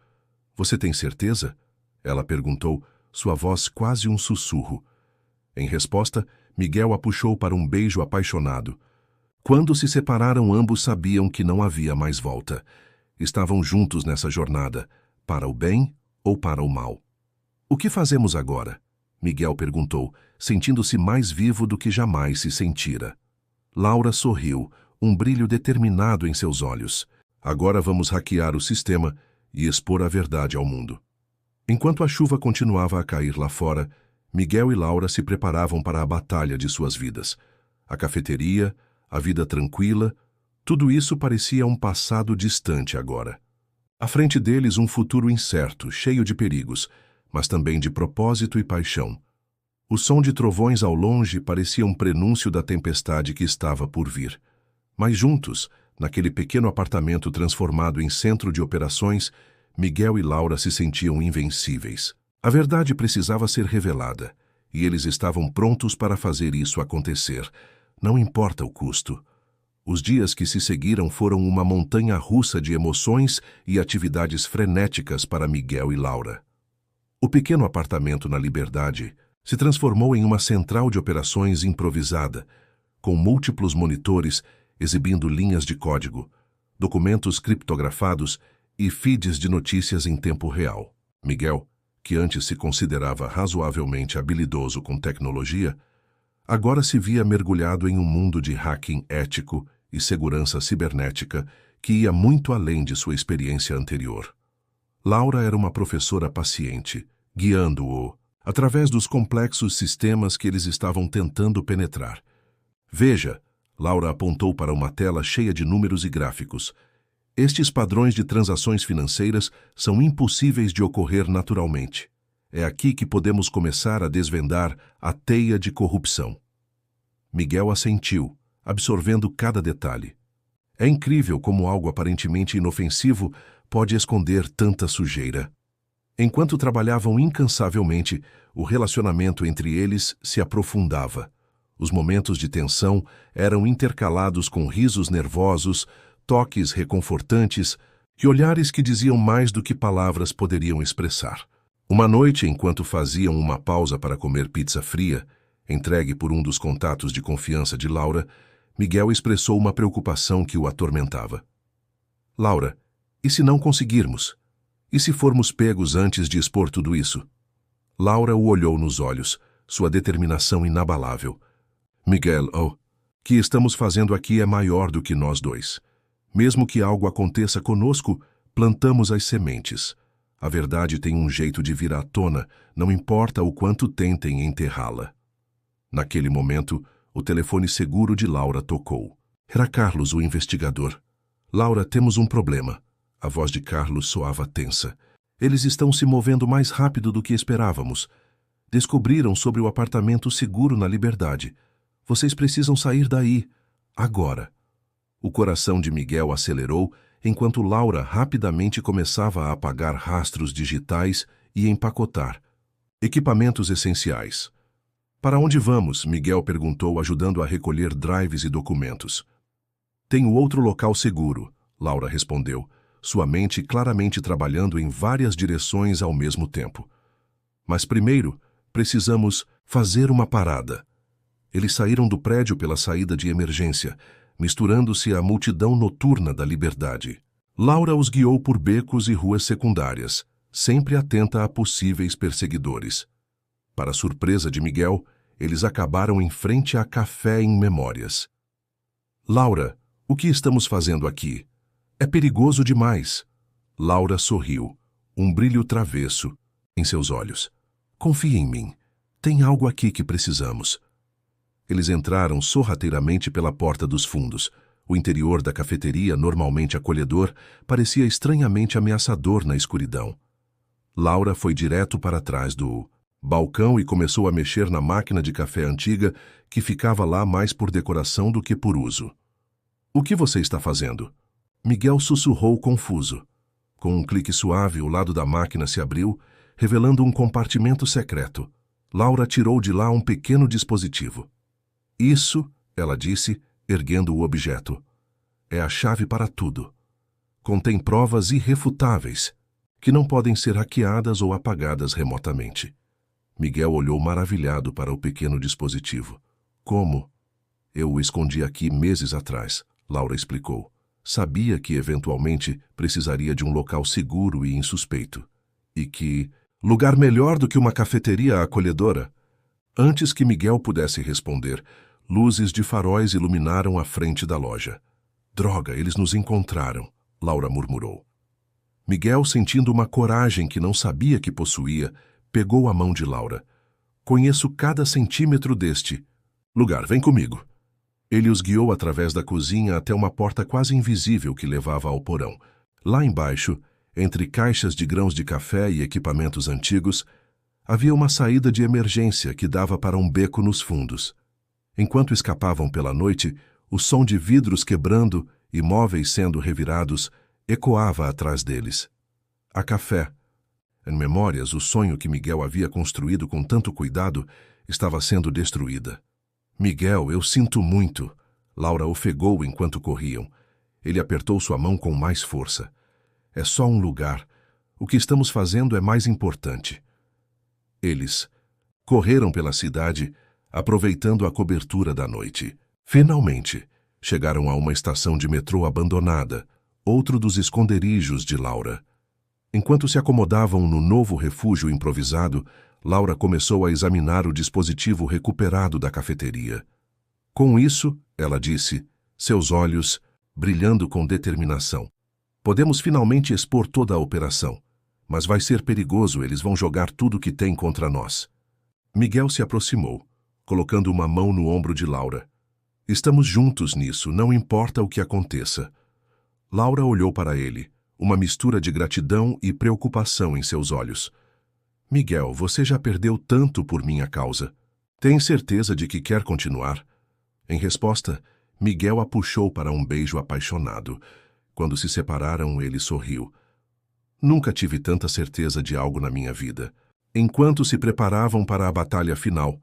Você tem certeza? Ela perguntou, sua voz quase um sussurro. Em resposta, Miguel a puxou para um beijo apaixonado. Quando se separaram, ambos sabiam que não havia mais volta. Estavam juntos nessa jornada, para o bem ou para o mal. O que fazemos agora? Miguel perguntou, sentindo-se mais vivo do que jamais se sentira. Laura sorriu, um brilho determinado em seus olhos. Agora vamos hackear o sistema e expor a verdade ao mundo. Enquanto a chuva continuava a cair lá fora, Miguel e Laura se preparavam para a batalha de suas vidas. A cafeteria, a vida tranquila, tudo isso parecia um passado distante agora. À frente deles, um futuro incerto, cheio de perigos, mas também de propósito e paixão. O som de trovões ao longe parecia um prenúncio da tempestade que estava por vir. Mas juntos, naquele pequeno apartamento transformado em centro de operações, Miguel e Laura se sentiam invencíveis. A verdade precisava ser revelada, e eles estavam prontos para fazer isso acontecer, não importa o custo. Os dias que se seguiram foram uma montanha-russa de emoções e atividades frenéticas para Miguel e Laura. O pequeno apartamento na Liberdade se transformou em uma central de operações improvisada, com múltiplos monitores exibindo linhas de código, documentos criptografados e feeds de notícias em tempo real. Miguel, que antes se considerava razoavelmente habilidoso com tecnologia, agora se via mergulhado em um mundo de hacking ético e segurança cibernética que ia muito além de sua experiência anterior. Laura era uma professora paciente, guiando-o através dos complexos sistemas que eles estavam tentando penetrar. Veja, Laura apontou para uma tela cheia de números e gráficos. Estes padrões de transações financeiras são impossíveis de ocorrer naturalmente. É aqui que podemos começar a desvendar a teia de corrupção. Miguel assentiu, absorvendo cada detalhe. É incrível como algo aparentemente inofensivo pode esconder tanta sujeira. Enquanto trabalhavam incansavelmente, o relacionamento entre eles se aprofundava. Os momentos de tensão eram intercalados com risos nervosos, toques reconfortantes e olhares que diziam mais do que palavras poderiam expressar. Uma noite, enquanto faziam uma pausa para comer pizza fria, entregue por um dos contatos de confiança de Laura, Miguel expressou uma preocupação que o atormentava. Laura, e se não conseguirmos? E se formos pegos antes de expor tudo isso? Laura o olhou nos olhos, sua determinação inabalável. Miguel, o que estamos fazendo aqui é maior do que nós dois. Mesmo que algo aconteça conosco, plantamos as sementes. A verdade tem um jeito de vir à tona, não importa o quanto tentem enterrá-la. Naquele momento, o telefone seguro de Laura tocou. Era Carlos, o investigador. Laura, temos um problema. A voz de Carlos soava tensa. Eles estão se movendo mais rápido do que esperávamos. Descobriram sobre o apartamento seguro na Liberdade. Vocês precisam sair daí, agora. O coração de Miguel acelerou enquanto Laura rapidamente começava a apagar rastros digitais e empacotar. Equipamentos essenciais. Para onde vamos? Miguel perguntou, ajudando a recolher drives e documentos. Tenho outro local seguro, Laura respondeu, sua mente claramente trabalhando em várias direções ao mesmo tempo. Mas primeiro, precisamos fazer uma parada. Eles saíram do prédio pela saída de emergência, misturando-se à multidão noturna da Liberdade. Laura os guiou por becos e ruas secundárias, sempre atenta a possíveis perseguidores. Para surpresa de Miguel, eles acabaram em frente a Café em Memórias. Laura, o que estamos fazendo aqui? É perigoso demais. Laura sorriu, um brilho travesso em seus olhos. Confie em mim. Tem algo aqui que precisamos. Eles entraram sorrateiramente pela porta dos fundos. O interior da cafeteria, normalmente acolhedor, parecia estranhamente ameaçador na escuridão. Laura foi direto para trás do balcão e começou a mexer na máquina de café antiga que ficava lá mais por decoração do que por uso. O que você está fazendo? Miguel sussurrou confuso. Com um clique suave, o lado da máquina se abriu, revelando um compartimento secreto. Laura tirou de lá um pequeno dispositivo. Isso, ela disse, erguendo o objeto, é a chave para tudo. Contém provas irrefutáveis, que não podem ser hackeadas ou apagadas remotamente. Miguel olhou maravilhado para o pequeno dispositivo. Como? Eu o escondi aqui meses atrás, Laura explicou. Sabia que, eventualmente, precisaria de um local seguro e insuspeito. E que... lugar melhor do que uma cafeteria acolhedora? Antes que Miguel pudesse responder, luzes de faróis iluminaram a frente da loja. Droga, eles nos encontraram, Laura murmurou. Miguel, sentindo uma coragem que não sabia que possuía, pegou a mão de Laura. Conheço cada centímetro deste lugar, vem comigo. Ele os guiou através da cozinha até uma porta quase invisível que levava ao porão. Lá embaixo, entre caixas de grãos de café e equipamentos antigos, havia uma saída de emergência que dava para um beco nos fundos. Enquanto escapavam pela noite, o som de vidros quebrando e móveis sendo revirados ecoava atrás deles. A Café em Memórias, o sonho que Miguel havia construído com tanto cuidado, estava sendo destruída. Miguel, eu sinto muito. Laura ofegou enquanto corriam. Ele apertou sua mão com mais força. É só um lugar. O que estamos fazendo é mais importante. Eles correram pela cidade, aproveitando a cobertura da noite. Finalmente, chegaram a uma estação de metrô abandonada, outro dos esconderijos de Laura. Enquanto se acomodavam no novo refúgio improvisado, Laura começou a examinar o dispositivo recuperado da cafeteria. Com isso, ela disse, seus olhos brilhando com determinação. Podemos finalmente expor toda a operação, mas vai ser perigoso, eles vão jogar tudo que tem contra nós. Miguel se aproximou, colocando uma mão no ombro de Laura. Estamos juntos nisso, não importa o que aconteça. Laura olhou para ele, uma mistura de gratidão e preocupação em seus olhos. Miguel, você já perdeu tanto por minha causa. Tem certeza de que quer continuar? Em resposta, Miguel a puxou para um beijo apaixonado. Quando se separaram, ele sorriu. Nunca tive tanta certeza de algo na minha vida. Enquanto se preparavam para a batalha final,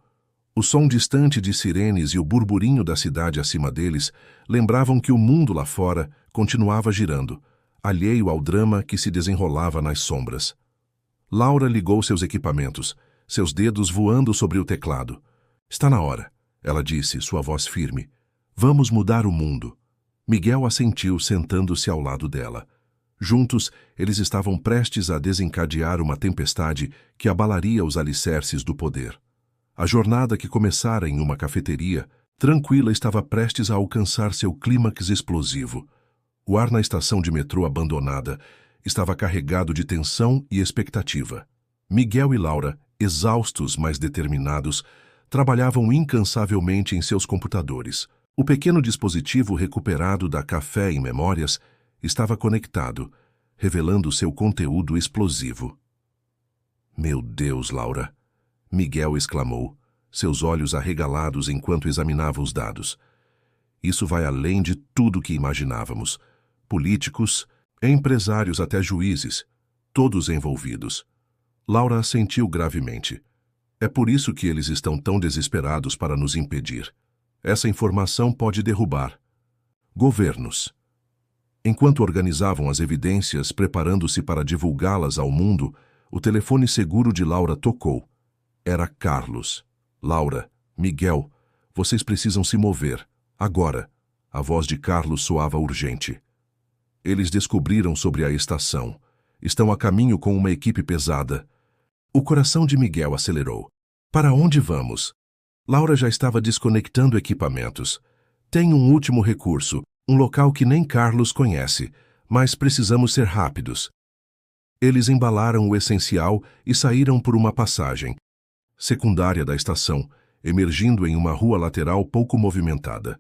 o som distante de sirenes e o burburinho da cidade acima deles lembravam que o mundo lá fora continuava girando, alheio ao drama que se desenrolava nas sombras. Laura ligou seus equipamentos, seus dedos voando sobre o teclado. Está na hora, ela disse, sua voz firme. Vamos mudar o mundo. Miguel assentiu, sentando-se ao lado dela. Juntos, eles estavam prestes a desencadear uma tempestade que abalaria os alicerces do poder. A jornada que começara em uma cafeteria, tranquila, estava prestes a alcançar seu clímax explosivo. O ar na estação de metrô abandonada estava carregado de tensão e expectativa. Miguel e Laura, exaustos mas determinados, trabalhavam incansavelmente em seus computadores. O pequeno dispositivo recuperado da Café em Memórias estava conectado, revelando seu conteúdo explosivo. Meu Deus, Laura! Miguel exclamou, seus olhos arregalados enquanto examinava os dados. Isso vai além de tudo que imaginávamos. Políticos, empresários até juízes, todos envolvidos. Laura assentiu gravemente. É por isso que eles estão tão desesperados para nos impedir. Essa informação pode derrubar governos. Enquanto organizavam as evidências, preparando-se para divulgá-las ao mundo, o telefone seguro de Laura tocou. Era Carlos. Laura, Miguel, vocês precisam se mover. Agora. A voz de Carlos soava urgente. Eles descobriram sobre a estação. Estão a caminho com uma equipe pesada. O coração de Miguel acelerou. Para onde vamos? Laura já estava desconectando equipamentos. Tem um último recurso, um local que nem Carlos conhece, mas precisamos ser rápidos. Eles embalaram o essencial e saíram por uma passagem secundária da estação, emergindo em uma rua lateral pouco movimentada.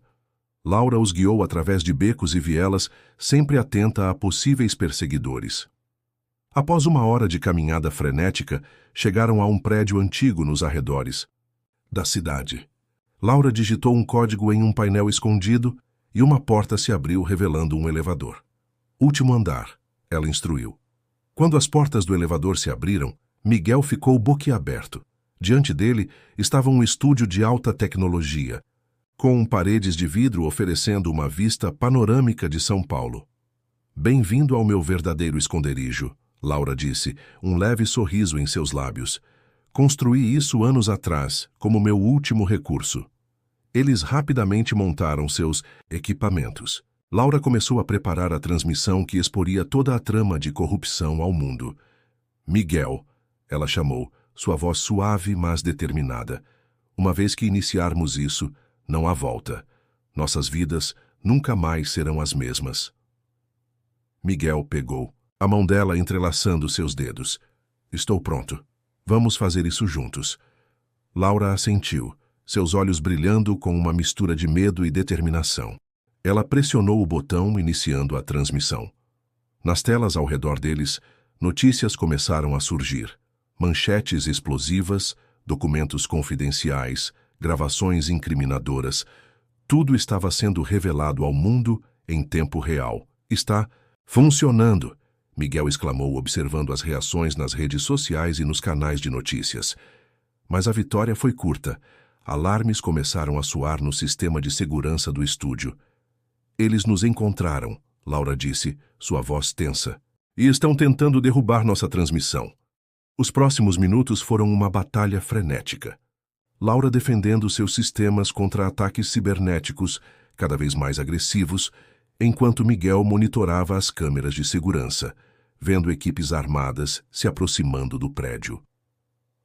Laura os guiou através de becos e vielas, sempre atenta a possíveis perseguidores. Após uma hora de caminhada frenética, chegaram a um prédio antigo nos arredores da cidade. Laura digitou um código em um painel escondido e uma porta se abriu revelando um elevador. Último andar, ela instruiu. Quando as portas do elevador se abriram, Miguel ficou boquiaberto. Diante dele estava um estúdio de alta tecnologia, com paredes de vidro oferecendo uma vista panorâmica de São Paulo. Bem-vindo ao meu verdadeiro esconderijo, Laura disse, um leve sorriso em seus lábios. Construí isso anos atrás, como meu último recurso. Eles rapidamente montaram seus equipamentos. Laura começou a preparar a transmissão que exporia toda a trama de corrupção ao mundo. Miguel, ela chamou, sua voz suave, mas determinada. Uma vez que iniciarmos isso, não há volta. Nossas vidas nunca mais serão as mesmas. Miguel pegou, a mão dela entrelaçando seus dedos. Estou pronto. Vamos fazer isso juntos. Laura assentiu, seus olhos brilhando com uma mistura de medo e determinação. Ela pressionou o botão, iniciando a transmissão. Nas telas ao redor deles, notícias começaram a surgir. Manchetes explosivas, documentos confidenciais, gravações incriminadoras. Tudo estava sendo revelado ao mundo em tempo real. Está funcionando, Miguel exclamou, observando as reações nas redes sociais e nos canais de notícias. Mas a vitória foi curta. Alarmes começaram a soar no sistema de segurança do estúdio. Eles nos encontraram, Laura disse, sua voz tensa, e estão tentando derrubar nossa transmissão. Os próximos minutos foram uma batalha frenética. Laura defendendo seus sistemas contra ataques cibernéticos, cada vez mais agressivos, enquanto Miguel monitorava as câmeras de segurança, vendo equipes armadas se aproximando do prédio.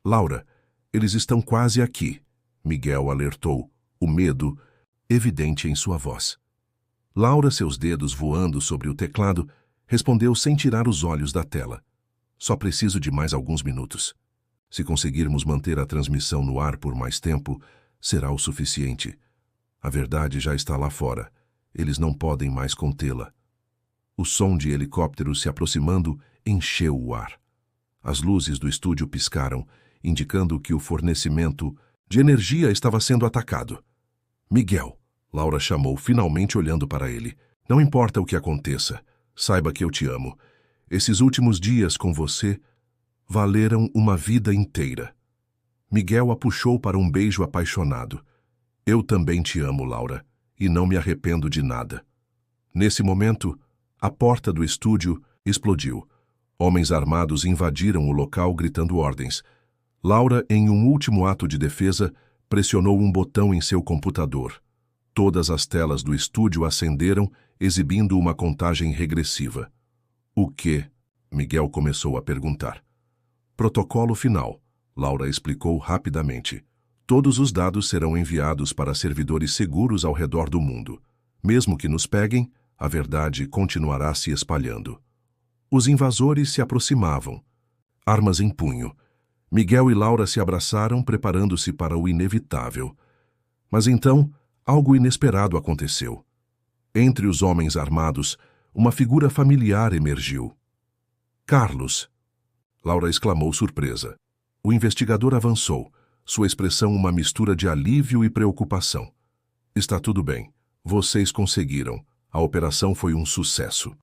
Laura, eles estão quase aqui, Miguel alertou, o medo evidente em sua voz. Laura, seus dedos voando sobre o teclado, respondeu sem tirar os olhos da tela. Só preciso de mais alguns minutos. Se conseguirmos manter a transmissão no ar por mais tempo, será o suficiente. A verdade já está lá fora. Eles não podem mais contê-la. O som de helicópteros se aproximando encheu o ar. As luzes do estúdio piscaram, indicando que o fornecimento de energia estava sendo atacado. Miguel, Laura chamou, finalmente olhando para ele. Não importa o que aconteça, saiba que eu te amo. Esses últimos dias com você valeram uma vida inteira. Miguel a puxou para um beijo apaixonado. Eu também te amo, Laura, e não me arrependo de nada. Nesse momento, a porta do estúdio explodiu. Homens armados invadiram o local gritando ordens. Laura, em um último ato de defesa, pressionou um botão em seu computador. Todas as telas do estúdio acenderam, exibindo uma contagem regressiva. O que? Miguel começou a perguntar. Protocolo final, Laura explicou rapidamente. Todos os dados serão enviados para servidores seguros ao redor do mundo. Mesmo que nos peguem, a verdade continuará se espalhando. Os invasores se aproximavam, armas em punho. Miguel e Laura se abraçaram, preparando-se para o inevitável. Mas então, algo inesperado aconteceu. Entre os homens armados, uma figura familiar emergiu. Carlos! Laura exclamou surpresa. O investigador avançou, sua expressão uma mistura de alívio e preocupação. Está tudo bem. Vocês conseguiram. A operação foi um sucesso.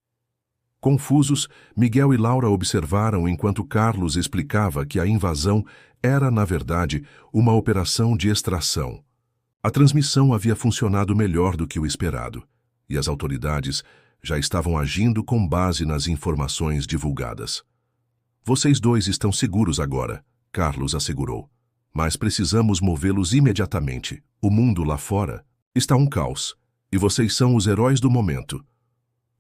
Confusos, Miguel e Laura observaram enquanto Carlos explicava que a invasão era, na verdade, uma operação de extração. A transmissão havia funcionado melhor do que o esperado, e as autoridades já estavam agindo com base nas informações divulgadas. Vocês dois estão seguros agora, Carlos assegurou. Mas precisamos movê-los imediatamente. O mundo lá fora está um caos, e vocês são os heróis do momento.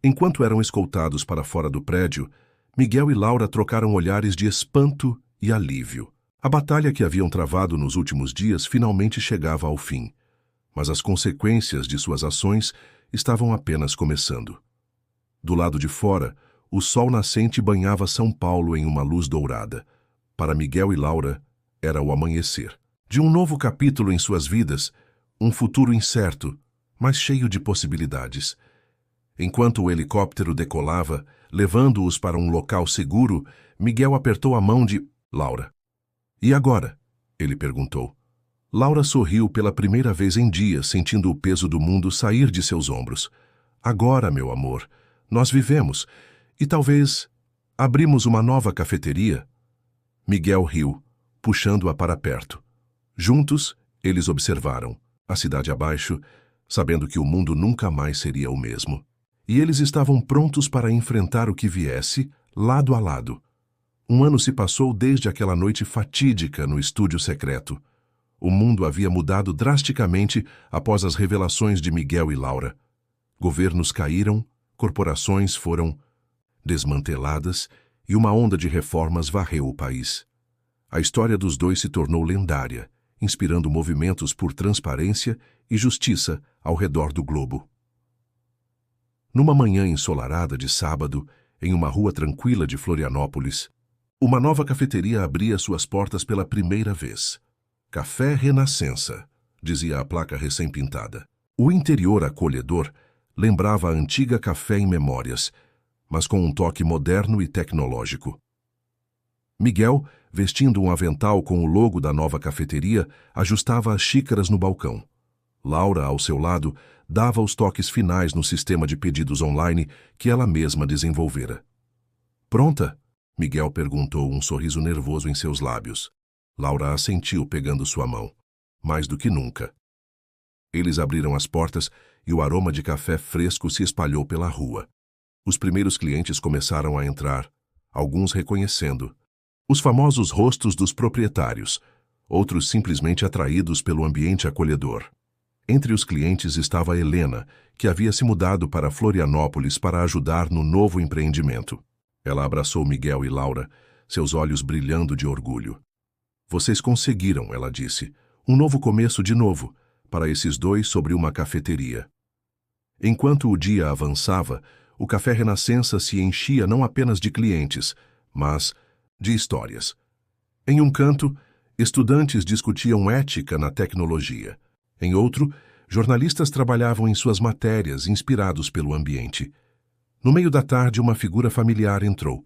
Enquanto eram escoltados para fora do prédio, Miguel e Laura trocaram olhares de espanto e alívio. A batalha que haviam travado nos últimos dias finalmente chegava ao fim, mas as consequências de suas ações estavam apenas começando. Do lado de fora, o sol nascente banhava São Paulo em uma luz dourada. Para Miguel e Laura, era o amanhecer de um novo capítulo em suas vidas, um futuro incerto, mas cheio de possibilidades. Enquanto o helicóptero decolava, levando-os para um local seguro, Miguel apertou a mão de Laura. E agora? Ele perguntou. Laura sorriu pela primeira vez em dias, sentindo o peso do mundo sair de seus ombros. Agora, meu amor, nós vivemos, e talvez abrimos uma nova cafeteria. Miguel riu, puxando-a para perto. Juntos, eles observaram, a cidade abaixo, sabendo que o mundo nunca mais seria o mesmo. E eles estavam prontos para enfrentar o que viesse, lado a lado. Um ano se passou desde aquela noite fatídica no estúdio secreto. O mundo havia mudado drasticamente após as revelações de Miguel e Laura. Governos caíram, corporações foram desmanteladas e uma onda de reformas varreu o país. A história dos dois se tornou lendária, inspirando movimentos por transparência e justiça ao redor do globo. Numa manhã ensolarada de sábado, em uma rua tranquila de Florianópolis, uma nova cafeteria abria suas portas pela primeira vez. Café Renascença, dizia a placa recém-pintada. O interior acolhedor lembrava a antiga Café em Memórias, mas com um toque moderno e tecnológico. Miguel, vestindo um avental com o logo da nova cafeteria, ajustava as xícaras no balcão. Laura, ao seu lado, dava os toques finais no sistema de pedidos online que ela mesma desenvolvera. Pronta? Miguel perguntou, um sorriso nervoso em seus lábios. Laura assentiu, pegando sua mão. Mais do que nunca. Eles abriram as portas e o aroma de café fresco se espalhou pela rua. Os primeiros clientes começaram a entrar, alguns reconhecendo os famosos rostos dos proprietários, outros simplesmente atraídos pelo ambiente acolhedor. Entre os clientes estava Helena, que havia se mudado para Florianópolis para ajudar no novo empreendimento. Ela abraçou Miguel e Laura, seus olhos brilhando de orgulho. Vocês conseguiram, ela disse, um novo começo de novo, para esses dois sobre uma cafeteria. Enquanto o dia avançava, o Café Renascença se enchia não apenas de clientes, mas de histórias. Em um canto, estudantes discutiam ética na tecnologia. Em outro, jornalistas trabalhavam em suas matérias, inspirados pelo ambiente. No meio da tarde, uma figura familiar entrou.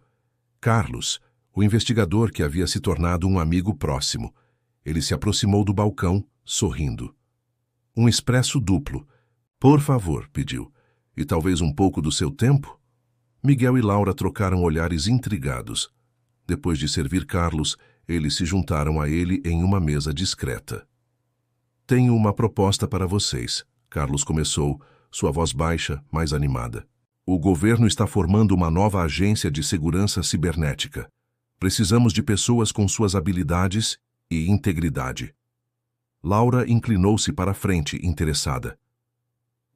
Carlos, o investigador que havia se tornado um amigo próximo. Ele se aproximou do balcão, sorrindo. Um expresso duplo. Por favor, pediu. E talvez um pouco do seu tempo? Miguel e Laura trocaram olhares intrigados. Depois de servir Carlos, eles se juntaram a ele em uma mesa discreta. Tenho uma proposta para vocês, Carlos começou, sua voz baixa, mais animada. O governo está formando uma nova agência de segurança cibernética. Precisamos de pessoas com suas habilidades e integridade. Laura inclinou-se para a frente, interessada.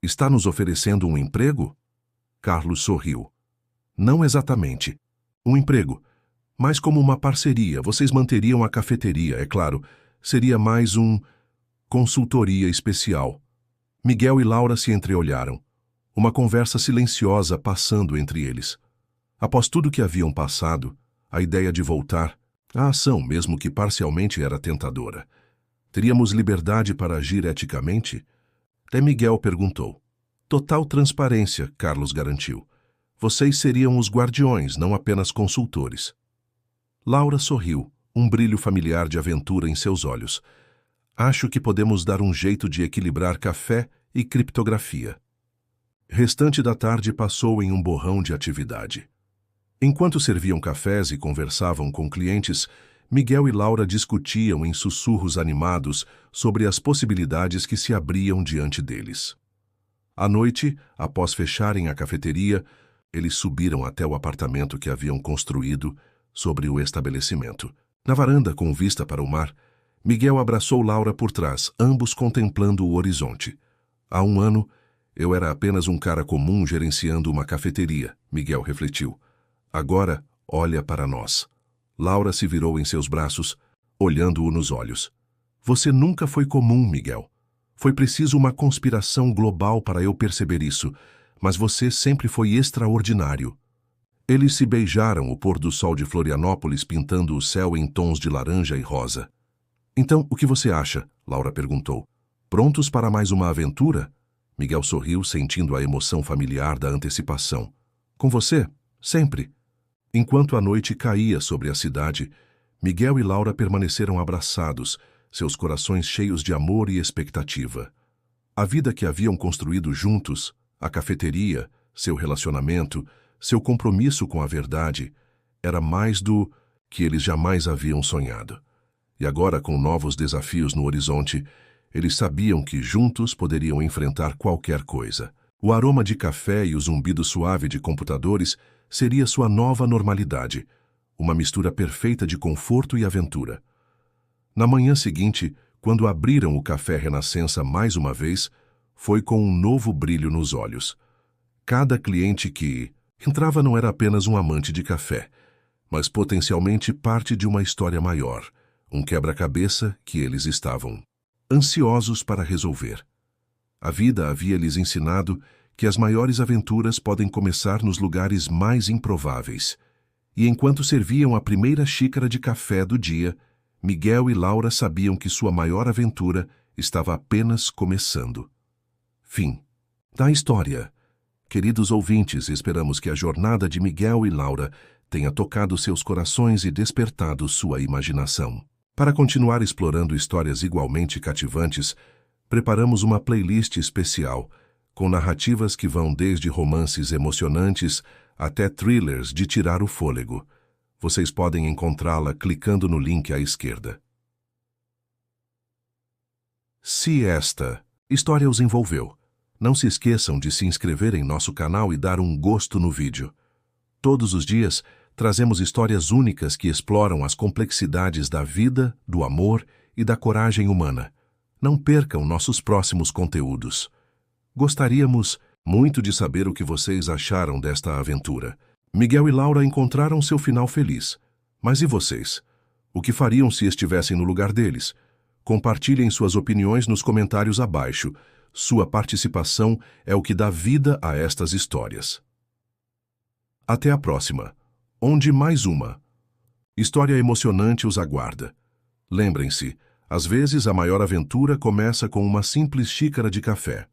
Está nos oferecendo um emprego? Carlos sorriu. Não exatamente. Um emprego. Mas como uma parceria, vocês manteriam a cafeteria, é claro. Seria mais consultoria especial. Miguel e Laura se entreolharam. Uma conversa silenciosa passando entre eles. Após tudo que haviam passado, a ideia de voltar à ação, mesmo que parcialmente, era tentadora. Teríamos liberdade para agir eticamente? Até Miguel perguntou. Total transparência, Carlos garantiu. Vocês seriam os guardiões, não apenas consultores. Laura sorriu, um brilho familiar de aventura em seus olhos. Acho que podemos dar um jeito de equilibrar café e criptografia. Restante da tarde passou em um borrão de atividade. Enquanto serviam cafés e conversavam com clientes, Miguel e Laura discutiam em sussurros animados sobre as possibilidades que se abriam diante deles. À noite, após fecharem a cafeteria, eles subiram até o apartamento que haviam construído sobre o estabelecimento. Na varanda, com vista para o mar, Miguel abraçou Laura por trás, ambos contemplando o horizonte. Há um ano, eu era apenas um cara comum gerenciando uma cafeteria, Miguel refletiu. Agora, olha para nós. Laura se virou em seus braços, olhando-o nos olhos. Você nunca foi comum, Miguel. Foi preciso uma conspiração global para eu perceber isso, mas você sempre foi extraordinário. Eles se beijaram, o pôr do sol de Florianópolis pintando o céu em tons de laranja e rosa. Então, o que você acha? Laura perguntou. Prontos para mais uma aventura? Miguel sorriu, sentindo a emoção familiar da antecipação. Com você? Sempre. Enquanto a noite caía sobre a cidade, Miguel e Laura permaneceram abraçados, seus corações cheios de amor e expectativa. A vida que haviam construído juntos, a cafeteria, seu relacionamento, seu compromisso com a verdade, era mais do que eles jamais haviam sonhado. E agora, com novos desafios no horizonte, eles sabiam que juntos poderiam enfrentar qualquer coisa. O aroma de café e o zumbido suave de computadores seria sua nova normalidade, uma mistura perfeita de conforto e aventura. Na manhã seguinte, quando abriram o Café Renascença mais uma vez, foi com um novo brilho nos olhos. Cada cliente que entrava não era apenas um amante de café, mas potencialmente parte de uma história maior, um quebra-cabeça que eles estavam ansiosos para resolver. A vida havia lhes ensinado que as maiores aventuras podem começar nos lugares mais improváveis. E enquanto serviam a primeira xícara de café do dia, Miguel e Laura sabiam que sua maior aventura estava apenas começando. Fim da história. Queridos ouvintes, esperamos que a jornada de Miguel e Laura tenha tocado seus corações e despertado sua imaginação. Para continuar explorando histórias igualmente cativantes, preparamos uma playlist especial com narrativas que vão desde romances emocionantes até thrillers de tirar o fôlego. Vocês podem encontrá-la clicando no link à esquerda. Se esta história os envolveu, não se esqueçam de se inscrever em nosso canal e dar um gosto no vídeo. Todos os dias, trazemos histórias únicas que exploram as complexidades da vida, do amor e da coragem humana. Não percam nossos próximos conteúdos. Gostaríamos muito de saber o que vocês acharam desta aventura. Miguel e Laura encontraram seu final feliz. Mas e vocês? O que fariam se estivessem no lugar deles? Compartilhem suas opiniões nos comentários abaixo. Sua participação é o que dá vida a estas histórias. Até a próxima, onde mais uma história emocionante os aguarda. Lembrem-se, às vezes a maior aventura começa com uma simples xícara de café.